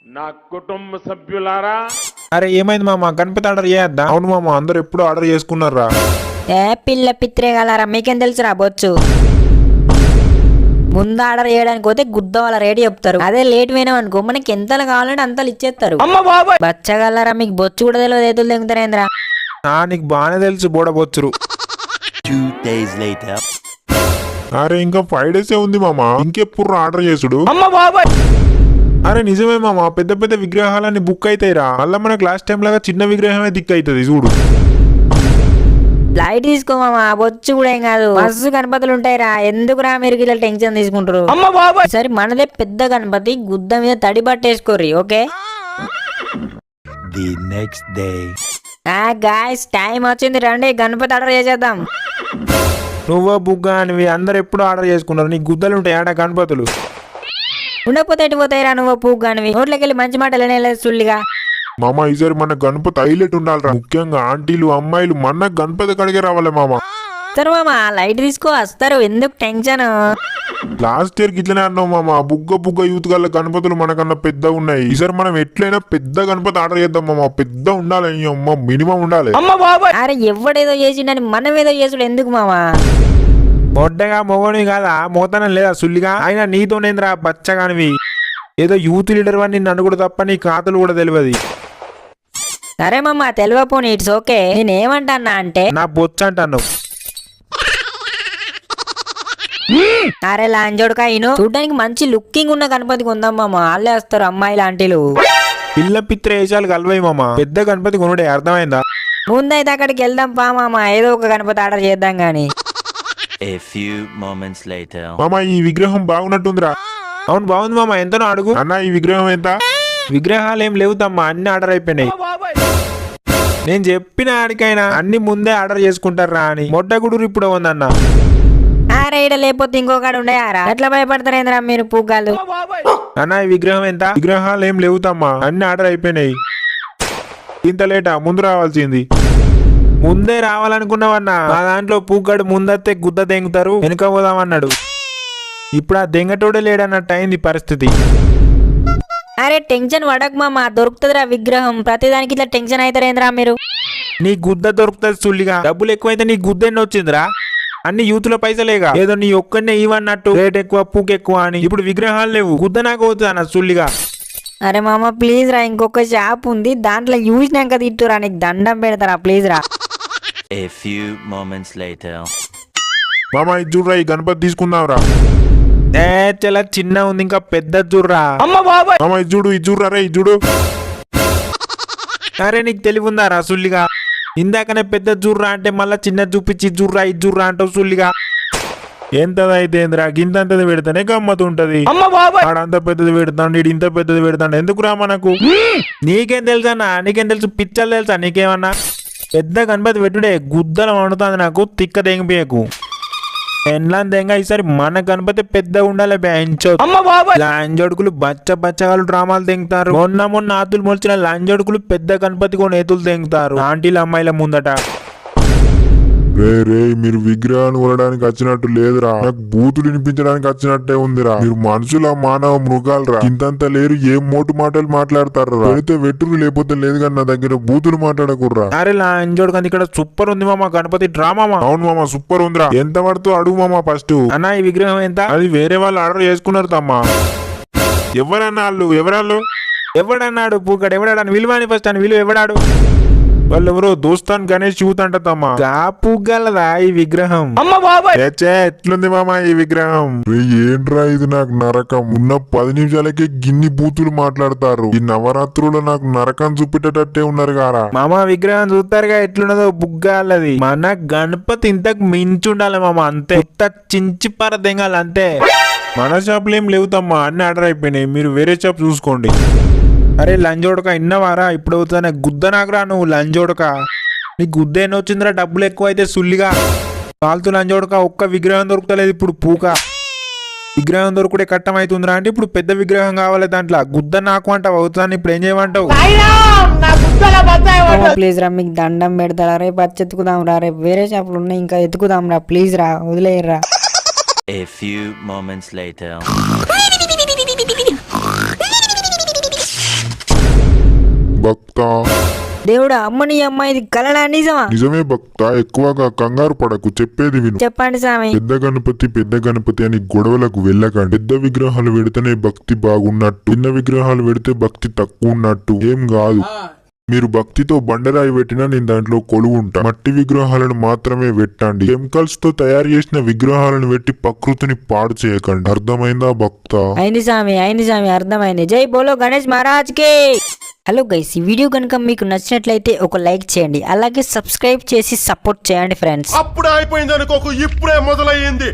నా కుటుంబ సభ్యులారా, అరే ఏమైంది మామ, గణపతి ఆర్డర్ చేయద్దా? అవును మామ, అందరు ఎప్పుడు ఆర్డర్ చేసుకున్నారా? ఏ పిల్ల పిత్రేగలరా, మీకేం తెలుసురా బొచ్చు. ముందు ఆర్డర్ చేయడానికి పోతే గుద్ద వాళ్ళ రేటు చెప్తారు. అదే లేట్ పోయినాం అనుకో మనకి ఎంతలు కావాలంటే అంతలు ఇచ్చేస్తారు. బచ్చగలరా, మీకు బొచ్చు కూడా తెలియదు, ఏతులు తెగుతారేంద్రా. నీకు బాగానే తెలుసు బోడబొచ్చురు. 2 days later. అరే ఇంకా 5 days ఉంది మామ, ఇంకెప్పుడు ఆర్డర్ చేసుడు? అరే నిజమే మామ, పెద్ద పెద్ద విగ్రహాలన్నీ బుక్ అయితాయిరా. మళ్ళీ మనకు లాస్ట్ టైం లాగా చిన్న విగ్రహమే దిక్కు అవుతుంది చూడు. లైట్ తీసుకోమా, బొచ్చు కూడా ఏం కాదు. మస్తు గణపతులు ఉంటాయిరా, ఎందుకురా మీరు ఇలా టెన్షన్ తీసుకుంటారు. సరే మనదే పెద్ద గణపతి, గుద్ద మీద తడి పట్టేసుకోర్రి. Okay The next day. Guys, time వచ్చింది, రండి గణపతి ఆర్డర్ చేసేద్దాం. నువ్వో బుగ్గా అనివి అందరు ఎప్పుడు ఆర్డర్ చేసుకున్నారు. నీకు గుద్దలు ఉంటాయి ఆడ గణపతులు. ఉండకపోతే ఎటు పోతాయిరా నువ్వు పూగానివి. నోట్లోకి వెళ్ళి మంచి మాటలు లేదు సుల్లిగా. మామ ఈసారి మన గణపతి హైలైట్ ఉండాలిరా, ముఖ్యంగా ఆంటీలు అమ్మాయిలు మన గణపతి కడిగే రావాలి మామ. సరే మామ, లైట్ తీసుకో వస్తారు, ఎందుకు టెన్షన్. లాస్ట్ ఇయర్ ఇట్లనే అన్నావు మామ, బుగ్గ యూత్ గల్ల గణపతులు మనకన్నా పెద్ద ఉన్నాయి. ఈసారి మనం ఎట్లయినా పెద్ద గణపతి ఆర్డర్ చేద్దాం మామ, పెద్ద ఉండాలి, అమ్మ మినిమం ఉండాలి. అరే ఎవడేదో చేసిండని మనం ఏదో చేసుడు ఎందుకు మామా. మొడ్డగా మొగని కాదా, మోతనం లేదా సుల్లిగా. అయినా నీతోనేంద్రా బచ్చగానివి, ఏదో యూత్ లీడర్ అని నన్ను కూడా తప్ప నీ ఖాతాలు కూడా తెలియదు. సరే మామ, తెలియపోని ఇట్స్ ఓకే. నేనేమంటానా అంటే నా బొచ్చు అంటాను. అరే లాంజోడుకా, ఇను చూడ్డానికి మంచి లుకింగ్ ఉన్న గణపతి కొందాం మామ, వాళ్ళే వస్తారు అమ్మాయి లాంటిలు. పిల్ల పిత్ర వేషాలు కలవయి మామ, పెద్ద గణపతి కొనుడే, అర్థమైందా? ముందైతే అక్కడికి వెళ్దాం పా మామ, ఏదో ఒక గణపతి ఆర్డర్ చేద్దాం గాని. A few moments later. మామ ఈ విగ్రహం బాగున్నట్టుందిరా. అవును బాగుంది మామ, ఎంతనో అడుగు. అన్న ఈ విగ్రహం ఎంత? విగ్రహాలు ఏం లేవు తమ్మా, అన్ని ఆర్డర్ అయిపోయినాయి. నేను చెప్పిన ఆడికైనా అన్ని ముందే ఆర్డర్ చేసుకుంటారా అని. మొడ్డగుడు ఇప్పుడు ఉందన్న. అరే ఇడ లేకపోతే ఇంకొకటి ఉండేయారా, ఎట్లా భయపడతారేంద్రా మీరు పూగాలు. అన్న ఈ విగ్రహం ఎంత? విగ్రహాలు ఏం లేవు తమ్మా, అన్ని ఆర్డర్ అయిపోయినాయి. ఇంత లేటా, ముందు రావాల్సింది. ముందే రావాలనుకున్నావన్నా, మా దాంట్లో పూగాడు ముందత్తే గుద్ద దెంగుతారు, వెనుక పోదామన్నాడు. ఇప్పుడు ఆ దెంగటోడే లేడన్నట్టు అయింది పరిస్థితి. అరే టెన్షన్ పడక మామ, దొరుకుతుందిరా విగ్రహం. ప్రతిదానికి ఇట్లా టెన్షన్ అవుతారేంద్రా మీరు. నీ గుద్ద దొరుకుతుంది సుల్లిగా. డబ్బులు ఎక్కువైతే నీ గుద్ద ఎన్ని వచ్చిందిరా? అన్ని యూతుల పైసలేగా, ఏదో నీ ఒక్కనే ఇవన్నట్టు. రేట్ ఎక్కువ పూకు ఎక్కువ అని. ఇప్పుడు విగ్రహాలు లేవు, గుద్ద నాకు అవుతుంది అన్న సుల్లిగా. అరే మామ ప్లీజ్ రా, ఇంకొక షాప్ ఉంది, దాంట్లో చూసినాక తిట్టురా, నీకు దండం పెడతారా ప్లీజ్ రా. A few moments later. మామ ఇది చూడరా, ఈ గణపతి తీసుకుందాం రా. చాలా చిన్న ఉంది, ఇంకా పెద్ద జుర్రా. మామ ఇది చూడరా రే, ఇది చూడు. అరే నీకు తెలివి ఉందా రా సుల్లిగా? ఇందాకనే పెద్ద జుర్రా అంటే మళ్ళా చిన్న చూపించి జుర్రా ఇది జుర్రా అంటావు సుల్లిగా. ఎంతదైతే ఏందిరా, గింతంతది పెడితేనే గమ్మత్ ఉంటది. ఆడంత పెద్దది పెడతాడు, ఇడు ఇంత పెద్దది పెడతాడు, ఎందుకురా మనకు? నీకేం తెలుసన్నా? నీకేం తెలుసు? పిచ్చలు తెలుసా నీకేమన్నా? పెద్ద గణపతి పెట్టుడే, గుద్దలు వండుతుంది నాకు, తిక్క దెంగిపోయకు. ఎన్లా దెంగ ఈసారి మన గణపతి పెద్ద ఉండాలి. లాంజోడుకులు బచ్చగాలు డ్రామాలు దెంగుతారు. మొన్న ఆతులు మొలిచిన లాంజోడుకులు పెద్ద గణపతి కొన్ని ఏతులు దెంగుతారు ఆంటీల అమ్మాయిల ముందట. రే మీరు విగ్రహాన్ని కొనడానికి వచ్చినట్టు లేదురా, నాకు బూతులు వినిపించడానికి వచ్చినట్టే ఉందిరా. మీరు మనుషుల మానవ మృగాలరా, ఇంతంత లేరు, ఏం మోటు మాటలు మాట్లాడతారా? పెడితే వెట్టురు, లేకపోతే లేదు కానీ నా దగ్గర బూతులు మాట్లాడకుర్రా. అరే లాంజోడు కానీ ఇక్కడ సూపర్ ఉంది మామ గణపతి డ్రామా. అవును మామ సూపర్ ఉందిరా. ఎంత పడుతూ అడుగు మామ ఫస్ట్. అన్న ఈ విగ్రహం ఎంత? అది వేరే వాళ్ళు ఆర్డర్ చేసుకున్నారు తమ్మా. ఎవడన్నాడు పూకడు? ఎవడాడు విలువని ఫస్ట్ అని విలువ ఎవడాడు? వాళ్ళు ఎవరో దోస్తాన్ గణేష్ యూత్ అంట తమ్మా. పూగలదా ఈ విగ్రహం? ఎట్లుంది మామ ఈ విగ్రహం? ఏంట్రా ఇది, నాకు నరకం. ఉన్న 10 నిమిషాలకే గిన్ని బూతులు మాట్లాడతారు. ఈ నవరాత్రులు నాకు నరకం చూపెట్టేటట్టే ఉన్నారు కారా. మామ విగ్రహం చూస్తారుగా ఎట్లున్నదో, బుగ్గాలది. మన గణపతి ఇంతకు మించి ఉండాలి మామ, అంతే. చించి పర దెంగాలి అంతే. మన షాపులు ఏం లేవు తమ్మా, అన్ని ఆర్డర్ అయిపోయినాయి, మీరు వేరే షాప్ చూసుకోండి. అరే లంజోడక ఇన్నవారా? ఇప్పుడు అవుతానే గుద్ద నాకురా నువ్వు లంజోడక. నీ గుద్ద ఎన్ని వచ్చిందిరా? డబ్బులు ఎక్కువ అయితే సుల్లిగా. కాలుతూ లంజోడక, ఒక్క విగ్రహం దొరుకుతలేదు ఇప్పుడు. పూక విగ్రహం దొరుకుడే కట్టమవుతుందిరా అంటే ఇప్పుడు పెద్ద విగ్రహం కావాలి. దాంట్లో గుద్ద నాకు అంటావు, అవుతాను. ఇప్పుడు ఏం చేయమంటావు? ప్లీజ్ రా, మీకు దండం పెడతారా, రేపు వచ్చి ఎత్తుకుదాం రా. రేపు వేరే షాపులు ఉన్నాయి, ఇంకా ఎత్తుకుదాం రా ప్లీజ్ రా, వదిలేయర్రా. A few moments later. భక్త. దేవుడా, అమ్మని అమ్మ, ఇది కలనా నిజమా? నిజమే భక్త, ఎక్కువగా కంగారు పడకు, చెప్పేది విను. చెప్పండి స్వామి. పెద్ద గణపతి అని గొడవలకు వెళ్ళకండి. పెద్ద విగ్రహాలు పెడితేనే భక్తి బాగున్నట్టు, చిన్న విగ్రహాలు పెడితే భక్తి తక్కువ ఉన్నట్టు ఏం కాదు. మీరు భక్తితో బండరాయి పెట్టినా నేను దాంట్లో కొలువుంటా. మట్టి విగ్రహాలను మాత్రమే పెట్టండి. కెమికల్స్ తో తయారు చేసిన విగ్రహాలను పెట్టి ప్రకృతిని పాడు చేయకండి. అర్థమైందా భక్త? అయింది స్వామి, అర్థమైంది. జై బోలో గణేష్ మహారాజ్ కి. హలో గైస్, ఈ వీడియో కనుక మీకు నచ్చినట్లయితే ఒక లైక్ చేయండి, అలాగే సబ్స్క్రైబ్ చేసి సపోర్ట్ చేయండి ఫ్రెండ్స్. అప్పుడే అయిపోయింది అనుకోకు, ఇప్పుడే మొదలయ్యింది.